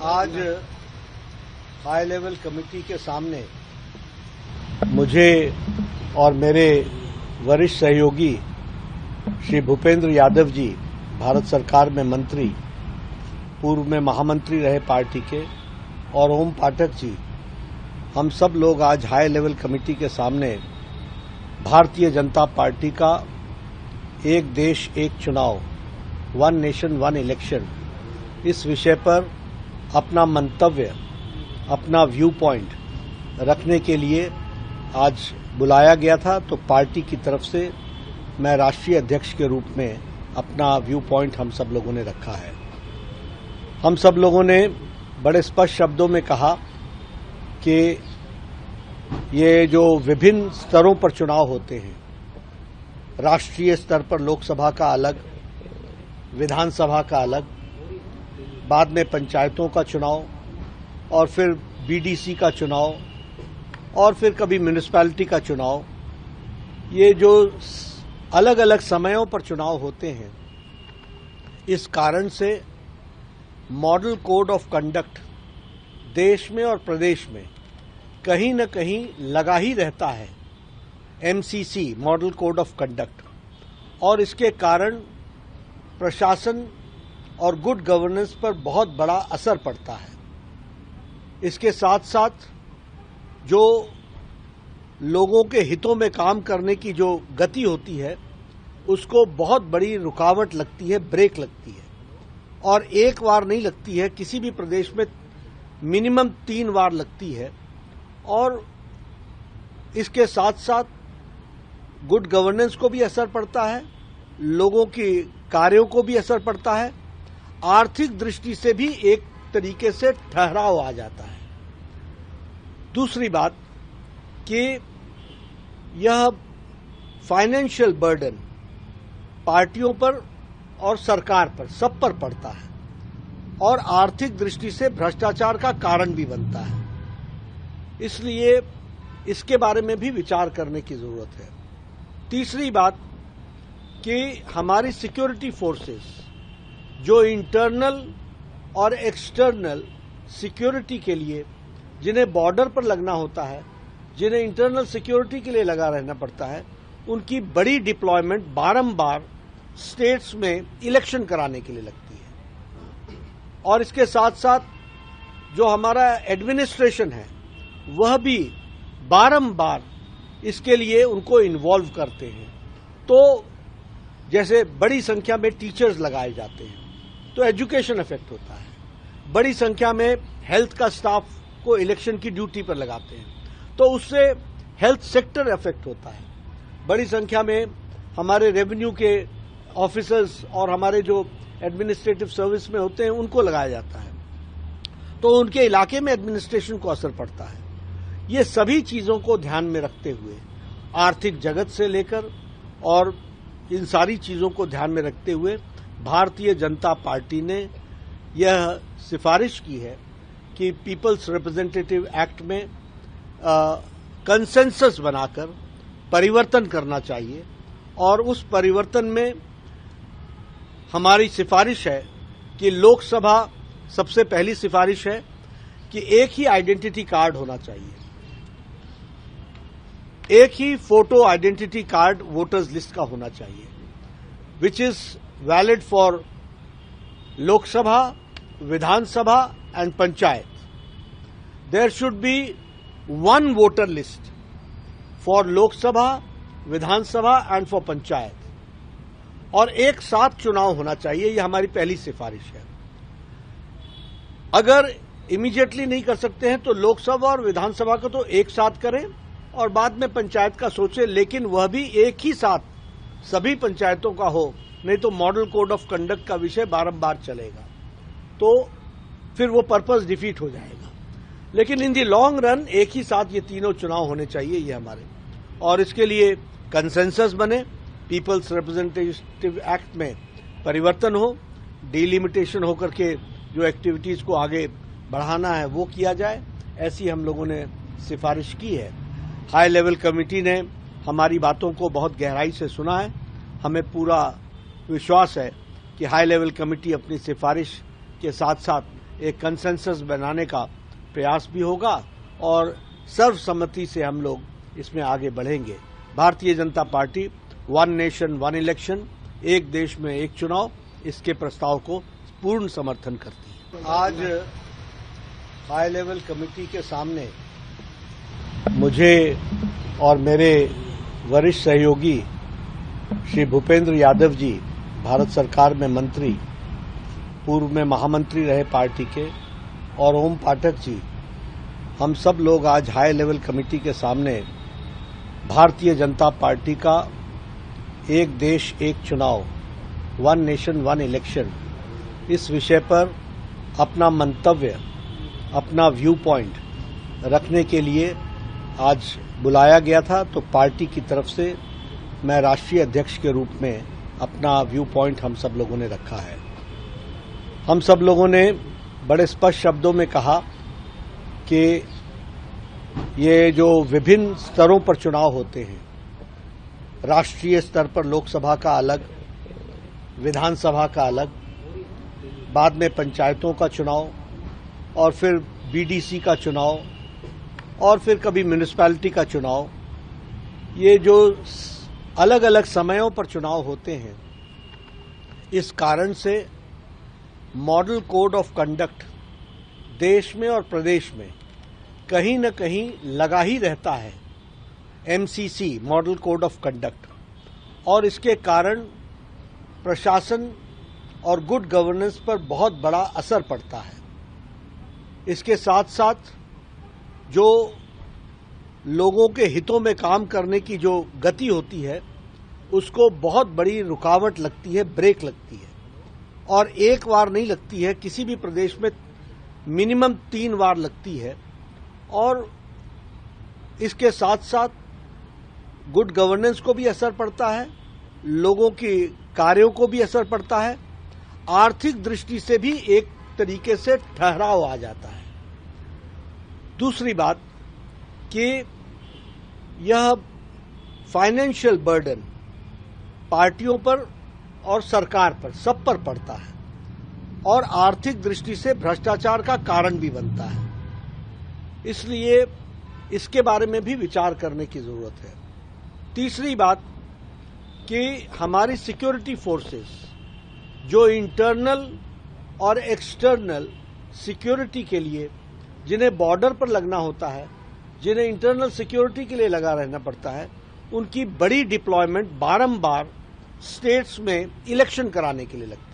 आज high level committee के सामने मुझे और मेरे वरिष्ठ सहयोगी श्री भूपेंद्र यादव जी, भारत सरकार में मंत्री, पूर्व में महामंत्री रहे पार्टी के, और ओम पाठक जी, हम सब लोग आज हाई लेवल कमेटी के सामने भारतीय जनता पार्टी का एक देश एक चुनाव, वन नेशन वन इलेक्शन, इस विषय पर अपना मंतव्य, अपना व्यू पॉइंट रखने के लिए आज बुलाया गया था। तो पार्टी की तरफ से मैं राष्ट्रीय अध्यक्ष के रूप में अपना व्यू पॉइंट हम सब लोगों ने रखा है। हम सब लोगों ने बड़े स्पष्ट शब्दों में कहा कि ये जो विभिन्न स्तरों पर चुनाव होते हैं, राष्ट्रीय स्तर पर लोकसभा का अलग, विधानसभा का अलग, बाद में पंचायतों का चुनाव, और फिर बीडीसी का चुनाव, और फिर कभी म्युनिसिपैलिटी का चुनाव, ये जो अलग अलग समयों पर चुनाव होते हैं, इस कारण से मॉडल कोड ऑफ कंडक्ट देश में और प्रदेश में कहीं न कहीं लगा ही रहता है, MCC, model code of conduct, और इसके कारण प्रशासन और गुड गवर्नेंस पर बहुत बड़ा असर पड़ता है। इसके साथ साथ जो लोगों के हितों में काम करने की जो गति होती है, उसको बहुत बड़ी रुकावट लगती है, ब्रेक लगती है, और एक बार नहीं लगती है, किसी भी प्रदेश में मिनिमम 3 बार लगती है। और इसके साथ साथ गुड गवर्नेंस को भी असर पड़ता है, लोगों के कार्यों को भी असर पड़ता है, आर्थिक दृष्टि से भी एक तरीके से ठहराव आ जाता है। दूसरी बात कि यह फाइनेंशियल बर्डन पार्टियों पर और सरकार पर, सब पर पड़ता है, और आर्थिक दृष्टि से भ्रष्टाचार का कारण भी बनता है। इसलिए इसके बारे में भी विचार करने की जरूरत है। तीसरी बात कि हमारी सिक्योरिटी फोर्सेस जो इंटरनल और एक्सटर्नल सिक्योरिटी के लिए, जिन्हें बॉर्डर पर लगना होता है, जिन्हें इंटरनल सिक्योरिटी के लिए लगा रहना पड़ता है, उनकी बड़ी डिप्लॉयमेंट बारंबार स्टेट्स में इलेक्शन कराने के लिए लगती है। और इसके साथ साथ जो हमारा एडमिनिस्ट्रेशन है, वह भी बारंबार इसके लिए उनको इन्वॉल्व करते हैं। तो जैसे बड़ी संख्या में टीचर्स लगाए जाते हैं तो एजुकेशन इफेक्ट होता है, बड़ी संख्या में हेल्थ का स्टाफ को इलेक्शन की ड्यूटी पर लगाते हैं तो उससे हेल्थ सेक्टर इफेक्ट होता है, बड़ी संख्या में हमारे रेवेन्यू के ऑफिसर्स और हमारे जो एडमिनिस्ट्रेटिव सर्विस में होते हैं उनको लगाया जाता है, तो उनके इलाके में एडमिनिस्ट्रेशन को असर पड़ता है। ये सभी चीजों को ध्यान में रखते हुए, आर्थिक जगत से लेकर और इन सारी चीजों को ध्यान में रखते हुए भारतीय जनता पार्टी ने यह सिफारिश की है कि पीपल्स रिप्रेजेंटेटिव एक्ट में कंसेंसस बनाकर परिवर्तन करना चाहिए। और उस परिवर्तन में हमारी सिफारिश है कि लोकसभा, सबसे पहली सिफारिश है कि एक ही आइडेंटिटी कार्ड होना चाहिए, एक ही photo identity card voters list का होना चाहिए, which is valid for Lok Sabha, Vidhan Sabha and panchayat. There should be one voter list for Lok Sabha, Vidhan Sabha and for panchayat, और एक साथ चुनाव होना चाहिए। यह हमारी पहली सिफारिश है। अगर इमीडिएटली नहीं कर सकते हैं तो लोकसभा और विधानसभा को तो एक साथ करें और बाद में पंचायत का सोचें, लेकिन वह भी एक ही साथ सभी पंचायतों का हो, नहीं तो मॉडल कोड ऑफ कंडक्ट का विषय बारंबार चलेगा, तो फिर वो पर्पस डिफीट हो जाएगा। लेकिन इन दी लॉन्ग रन एक ही साथ ये तीनों चुनाव होने चाहिए, ये हमारे, और इसके लिए कंसेंसस बने, पीपल्स रिप्रेजेंटेटिव एक्ट में परिवर्तन हो, डिलिमिटेशन होकर के जो एक्टिविटीज को आगे बढ़ाना है वो किया जाए, ऐसी हम लोगों ने सिफारिश की है। हाई लेवल कमेटी ने हमारी बातों को बहुत गहराई से सुना है। हमें पूरा विश्वास है कि हाई लेवल कमेटी अपनी सिफारिश के साथ साथ एक कंसेंसस बनाने का प्रयास भी होगा और सर्वसम्मति से हम लोग इसमें आगे बढ़ेंगे। Bharatiya Janata party one nation one election, एक देश में एक चुनाव, इसके प्रस्ताव को पूर्ण समर्थन करती है। आज हाई लेवल कमेटी के सामने मुझे और मेरे वरिष्ठ सहयोगी श्री भूपेंद्र यादव जी, भारत सरकार में मंत्री, पूर्व में महामंत्री रहे पार्टी के, और ओम पाठक जी, हम सब लोग आज हाई लेवल कमेटी के सामने भारतीय जनता पार्टी का एक देश एक चुनाव, वन नेशन वन इलेक्शन, इस विषय पर अपना मंतव्य, अपना व्यू पॉइंट रखने के लिए आज बुलाया गया था। तो पार्टी की तरफ से मैं राष्ट्रीय अध्यक्ष के रूप में अपना व्यू पॉइंट हम सब लोगों ने रखा है। हम सब लोगों ने बड़े स्पष्ट शब्दों में कहा कि ये जो विभिन्न स्तरों पर चुनाव होते हैं, राष्ट्रीय स्तर पर लोकसभा का अलग, विधानसभा का अलग, बाद में पंचायतों का चुनाव, और फिर बीडीसी का चुनाव, और फिर कभी म्युनिसिपैलिटी का चुनाव, ये जो अलग अलग समयों पर चुनाव होते हैं, इस कारण से मॉडल कोड ऑफ कंडक्ट देश में और प्रदेश में कहीं न कहीं लगा ही रहता है, MCC model code of conduct, और इसके कारण प्रशासन और गुड गवर्नेंस पर बहुत बड़ा असर पड़ता है। इसके साथ साथ जो लोगों के हितों में काम करने की जो गति होती है, उसको बहुत बड़ी रुकावट लगती है, ब्रेक लगती है, और एक बार नहीं लगती है, किसी भी प्रदेश में मिनिमम 3 बार लगती है। और इसके साथ साथ गुड गवर्नेंस को भी असर पड़ता है, लोगों के कार्यों को भी असर पड़ता है, आर्थिक दृष्टि से भी एक तरीके से ठहराव आ जाता है। दूसरी बात कि यह फाइनेंशियल बर्डन पार्टियों पर और सरकार पर, सब पर पड़ता है, और आर्थिक दृष्टि से भ्रष्टाचार का कारण भी बनता है। इसलिए इसके बारे में भी विचार करने की जरूरत है। तीसरी बात कि हमारी सिक्योरिटी फोर्सेस जो इंटरनल और एक्सटर्नल सिक्योरिटी के लिए, जिन्हें बॉर्डर पर लगना होता है, जिन्हें इंटरनल सिक्योरिटी के लिए लगा रहना पड़ता है, उनकी बड़ी डिप्लॉयमेंट बारंबार स्टेट्स में इलेक्शन कराने के लिए लगती है।